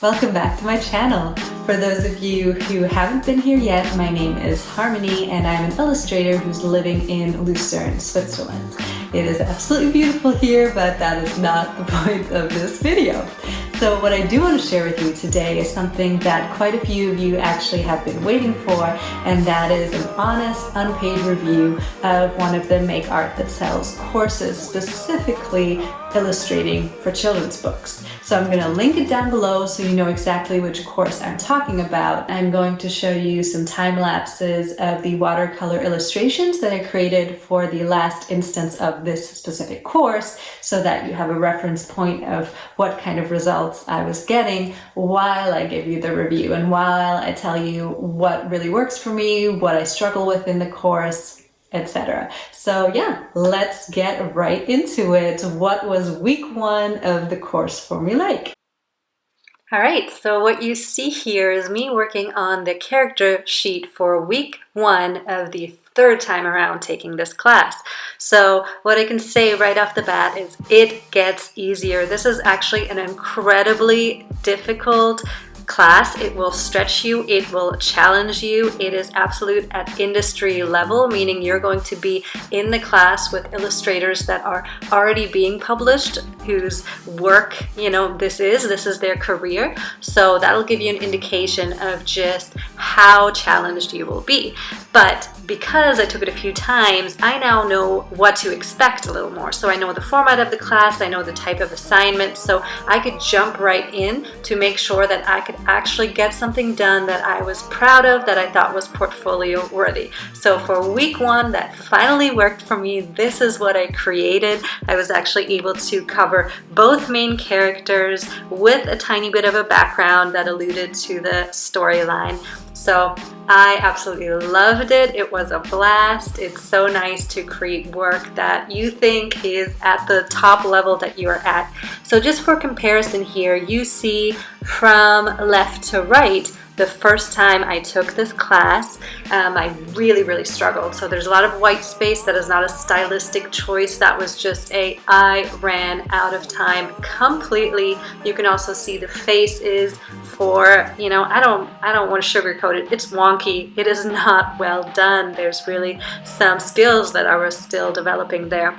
Welcome back to my channel. For those of you who haven't been here yet, my name is Harmony and I'm an illustrator who's living in Lucerne, Switzerland. It is absolutely beautiful here, but that is not the point of this video. So what I do want to share with you today is something that quite a few of you actually have been waiting for, and that is an honest, unpaid review of one of the Make Art That Sells courses, specifically illustrating for children's books. So I'm going to link it down below so you know exactly which course I'm talking about. I'm going to show you some time lapses of the watercolor illustrations that I created for the last instance of this specific course so that you have a reference point of what kind of results I was getting while I give you the review and while I tell you what really works for me, what I struggle with in the course, etc. So yeah, let's get right into it. What was week one of the course for me like? All right, so what you see here is me working on the character sheet for week one of the third time around taking this class. So what I can say right off the bat is it gets easier. This is actually an incredibly difficult class. It will stretch you, it will challenge you. It is absolute at industry level, meaning you're going to be in the class with illustrators that are already being published, whose work, this is their career. So that'll give you an indication of just how challenged you will be. But because I took it a few times, I now know what to expect a little more. So I know the format of the class, I know the type of assignment, so I could jump right in to make sure that I could actually get something done that I was proud of, that I thought was portfolio worthy. So for week one, that finally worked for me. This is what I created. I was actually able to cover both main characters with a tiny bit of a background that alluded to the storyline. So I absolutely loved it. It was a blast. It's so nice to create work that you think is at the top level that you are at. So just for comparison here, you see from left to right, the first time I took this class, I really struggled. So there's a lot of white space. That is not a stylistic choice. That was just I ran out of time completely. You can also see the face is for, I don't want to sugarcoat it. It's wonky. It is not well done. There's really some skills that I was still developing there.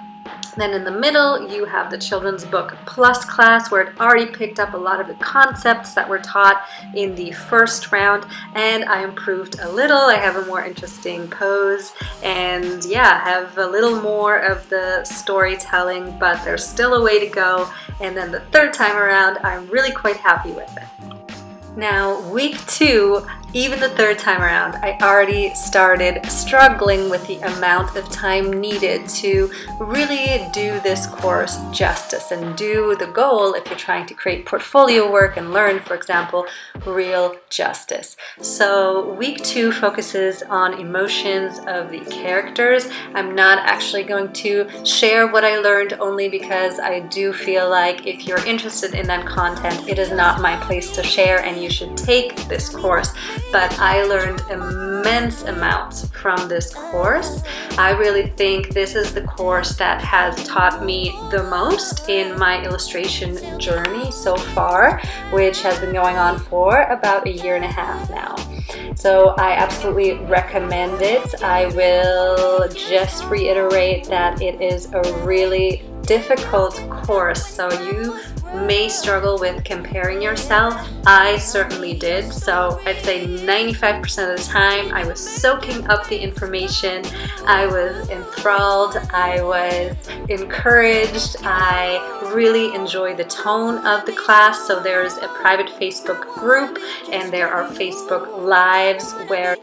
Then in the middle, you have the Children's Book Plus class, where it already picked up a lot of the concepts that were taught in the first round, and I improved a little. I have a more interesting pose, and yeah, have a little more of the storytelling, but there's still a way to go. And then the third time around, I'm really quite happy with it. Now, week two, even the third time around, I already started struggling with the amount of time needed to really do this course justice and do the goal, if you're trying to create portfolio work and learn, for example, real justice. So week two focuses on emotions of the characters. I'm not actually going to share what I learned, only because I do feel like if you're interested in that content, it is not my place to share, and you should take this course. But I learned immense amounts from this course. I really think this is the course that has taught me the most in my illustration journey so far, which has been going on for about 1.5 years now. So I absolutely recommend it. I will just reiterate that it is a really difficult course, so you may struggle with comparing yourself. I certainly did. So I'd say 95% of the time I was soaking up the information. I was enthralled. I was encouraged. I really enjoyed the tone of the class. So there's a private Facebook group, and there are Facebook Lives where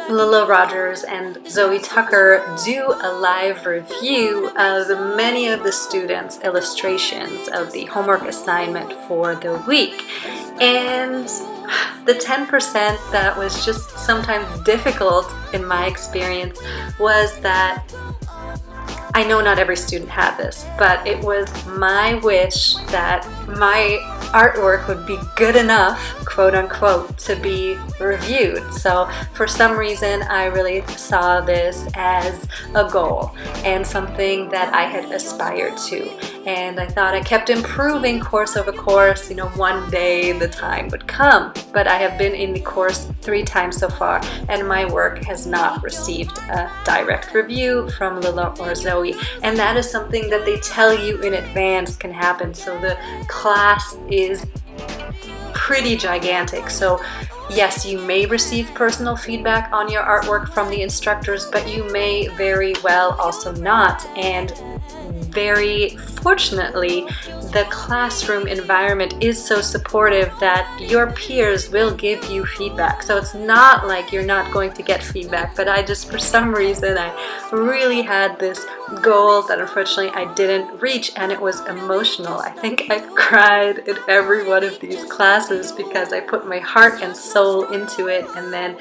Lilla Rogers and Zoe Tucker do a live review of many of the students' illustrations of the homework assignment for the week. And the 10% that was just sometimes difficult in my experience was that I know not every student had this, but it was my wish that my artwork would be good enough, quote unquote, to be reviewed. So for some reason, I really saw this as a goal and something that I had aspired to. and I thought I kept improving course over course. One day the time would come. But I have been in the course 3 times so far, and my work has not received a direct review from Lilla or Zoe, and that is something that they tell you in advance can happen. So the class is pretty gigantic. So yes, you may receive personal feedback on your artwork from the instructors, but you may very well also not. And very fortunately, the classroom environment is so supportive that your peers will give you feedback. So it's not like you're not going to get feedback, but for some reason, I really had this goal that unfortunately I didn't reach, and it was emotional. I think I cried in every one of these classes because I put my heart and soul into it, and then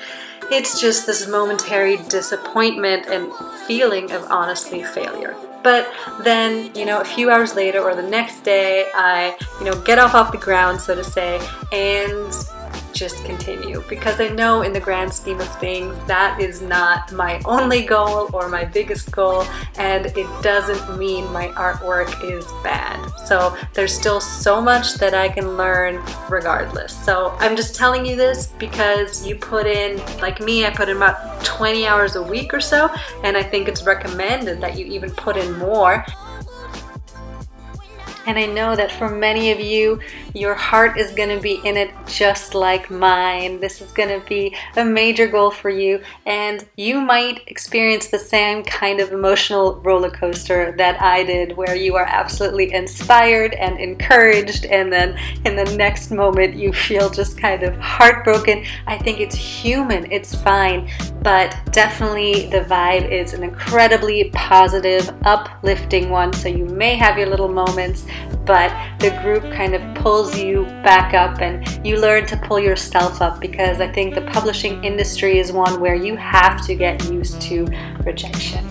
it's just this momentary disappointment and feeling of honestly failure. But then, a few hours later or the next day, I, get off the ground, so to say, and just continue, because I know in the grand scheme of things that is not my only goal or my biggest goal, and it doesn't mean my artwork is bad. So there's still so much that I can learn regardless. So I'm just telling you this because you put in, like me, I put in about 20 hours a week or so, and I think it's recommended that you even put in more. And I know that for many of you, your heart is going to be in it just like mine. This is going to be a major goal for you, and you might experience the same kind of emotional roller coaster that I did, where you are absolutely inspired and encouraged, and then in the next moment you feel just kind of heartbroken. I think it's human, it's fine, but definitely the vibe is an incredibly positive, uplifting one. So you may have your little moments, but the group kind of pulls you back up, and you learn to pull yourself up, because I think the publishing industry is one where you have to get used to rejection.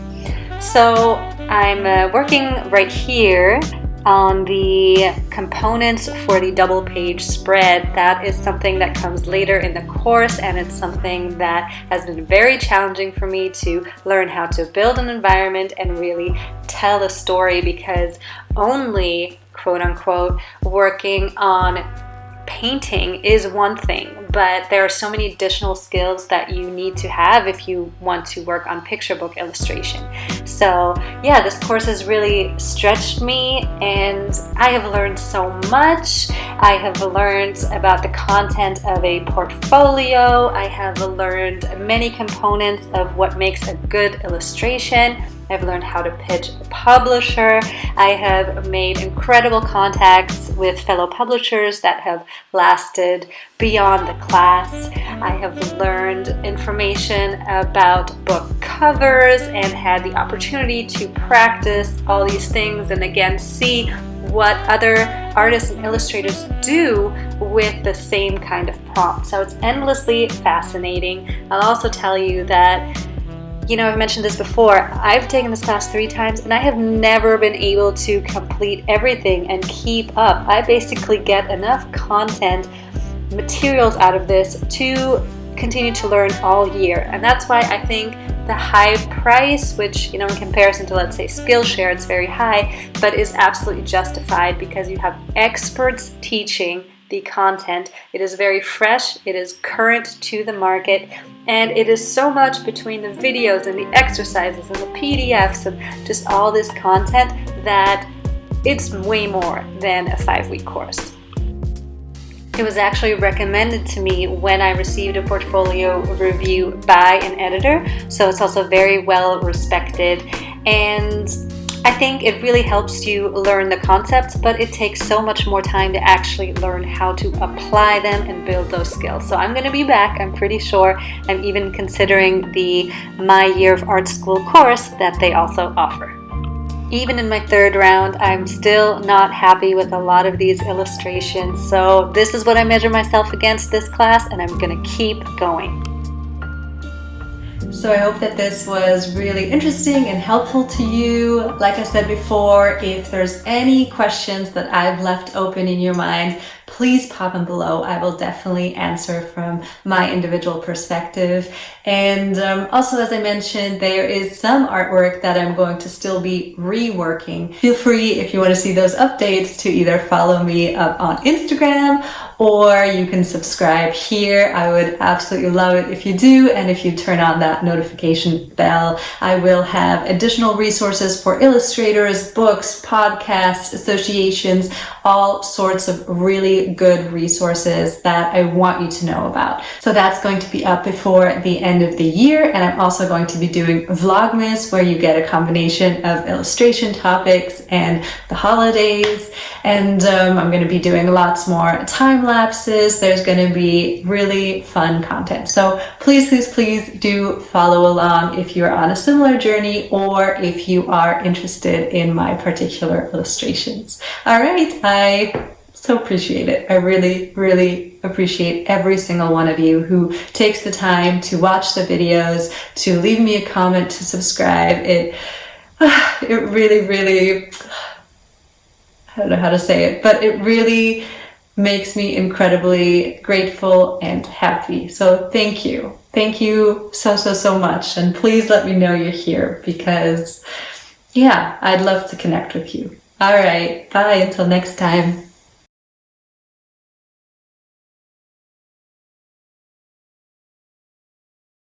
So I'm working right here on the components for the double page spread. That is something that comes later in the course, and it's something that has been very challenging for me to learn how to build an environment and really tell a story, because only quote unquote working on painting is one thing, but there are so many additional skills that you need to have if you want to work on picture book illustration. So yeah, this course has really stretched me, and I have learned so much. I have learned about the content of a portfolio. I have learned many components of what makes a good illustration. I've learned how to pitch a publisher. I have made incredible contacts with fellow publishers that have lasted beyond the class. I have learned information about book covers and had the opportunity to practice all these things, and again see what other artists and illustrators do with the same kind of prompt. So it's endlessly fascinating. I'll also tell you that I've mentioned this before, I've taken this class 3 times, and I have never been able to complete everything and keep up. I basically get enough content, materials out of this to continue to learn all year. And that's why I think the high price, which, in comparison to, let's say, Skillshare, it's very high, but is absolutely justified, because you have experts teaching the content. It is very fresh, it is current to the market, and it is so much between the videos and the exercises and the PDFs and just all this content that it's way more than a 5-week course. It was actually recommended to me when I received a portfolio review by an editor, so it's also very well respected, and I think it really helps you learn the concepts, but it takes so much more time to actually learn how to apply them and build those skills. So I'm going to be back, I'm pretty sure. I'm even considering the My Year of Art School course that they also offer. Even in my 3rd round, I'm still not happy with a lot of these illustrations. So this is what I measure myself against this class, and I'm going to keep going. So I hope that this was really interesting and helpful to you. Like I said before, if there's any questions that I've left open in your mind, please pop them below. I will definitely answer from my individual perspective. And also, as I mentioned, there is some artwork that I'm going to still be reworking. Feel free, if you want to see those updates, to either follow me up on Instagram, or you can subscribe here. I would absolutely love it if you do, and if you turn on that notification bell. I will have additional resources for illustrators, books, podcasts, associations, all sorts of really good resources that I want you to know about. So that's going to be up before the end of the year, and I'm also going to be doing Vlogmas, where you get a combination of illustration topics and the holidays, and I'm going to be doing lots more time lapses. There's going to be really fun content. So please, please, please do follow along if you're on a similar journey, or if you are interested in my particular illustrations. All right, I so appreciate it. I really, really appreciate every single one of you who takes the time to watch the videos, to leave me a comment, to subscribe. It really, really, I don't know how to say it, but it really makes me incredibly grateful and happy. So thank you. Thank you so, so, so much. And please let me know you're here, because yeah, I'd love to connect with you. All right, bye until next time.